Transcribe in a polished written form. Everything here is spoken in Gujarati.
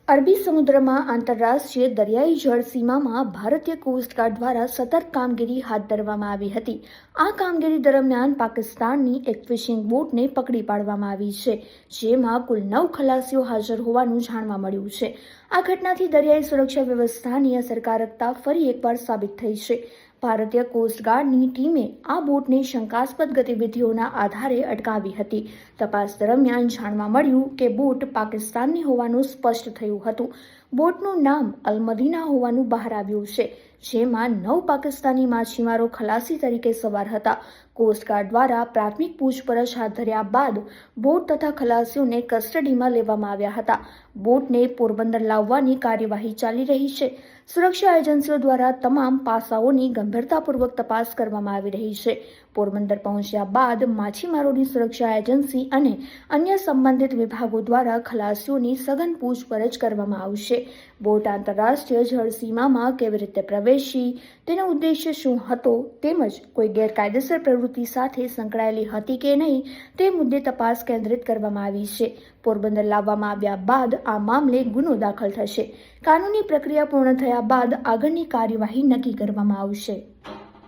અરબી સમુદ્રમાં આંતરરાષ્ટ્રીય દરિયાઈ જળ સીમામાં ભારતીય કોસ્ટગાર્ડ દ્વારા સતર્ક કામગીરી હાથ ધરવામાં આવી હતી. આ કામગીરી દરમિયાન પાકિસ્તાનની એક ફિશિંગ બોટને પકડી પાડવામાં આવી છે, જેમાં કુલ 9 ખલાસીઓ હાજર હોવાનું જાણવા મળ્યું છે. આ ઘટનાથી દરિયાઈ સુરક્ષા વ્યવસ્થાની અસરકારકતા ફરી એકવાર સાબિત થઈ છે. ભારતીય કોસ્ટગાર્ડની ટીમે આ બોટને શંકાસ્પદ ગતિવિધિઓના આધારે અટકાવી હતી. તપાસ દરમિયાન જાણવા મળ્યું કે બોટ પાકિસ્તાનની હોવાનું સ્પષ્ટ થયું હતું. બોટનું નામ અલ-મદીના હોવાનું બહાર આવ્યું છે, જેમાં 9 પાકિસ્તાની માછીમારો ખલાસી તરીકે સવાર હતા. કોસ્ટગાર્ડ દ્વારા પ્રાથમિક પૂછપરછ હાથ ધર્યા બાદ બોટ તથા ખલાસીઓને કસ્ટડીમાં લેવામાં આવ્યા હતા. બોટને પોરબંદર લાવવાની કાર્યવાહી ચાલી રહી છે. સુરક્ષા એજન્સીઓ દ્વારા તમામ પાસાઓની ગંભીરતાપૂર્વક તપાસ કરવામાં આવી રહી છે. પોરબંદર પહોંચ્યા બાદ માછીમારોની સુરક્ષા એજન્સી અને અન્ય સંબંધિત વિભાગો દ્વારા ખલાસીઓની સઘન પૂછપરછ કરવામાં આવશે. બોટ આંતરરાષ્ટ્રીય જળસીમામાં કેવી રીતે પ્રવેશી, તેનો ઉદ્દેશ્ય શું હતો, તેમજ કોઈ ગેરકાયદેસર પ્રવૃત્તિ સાથે સંકળાયેલી હતી કે નહીં, તે મુદ્દે તપાસ કેન્દ્રિત કરવામાં આવી છે. પોરબંદર લાવવામાં આવ્યા બાદ આ મામલે ગુનો દાખલ થશે. કાનૂની પ્રક્રિયા પૂર્ણ થયા બાદ આગળની કાર્યવાહી નક્કી કરવામાં આવશે.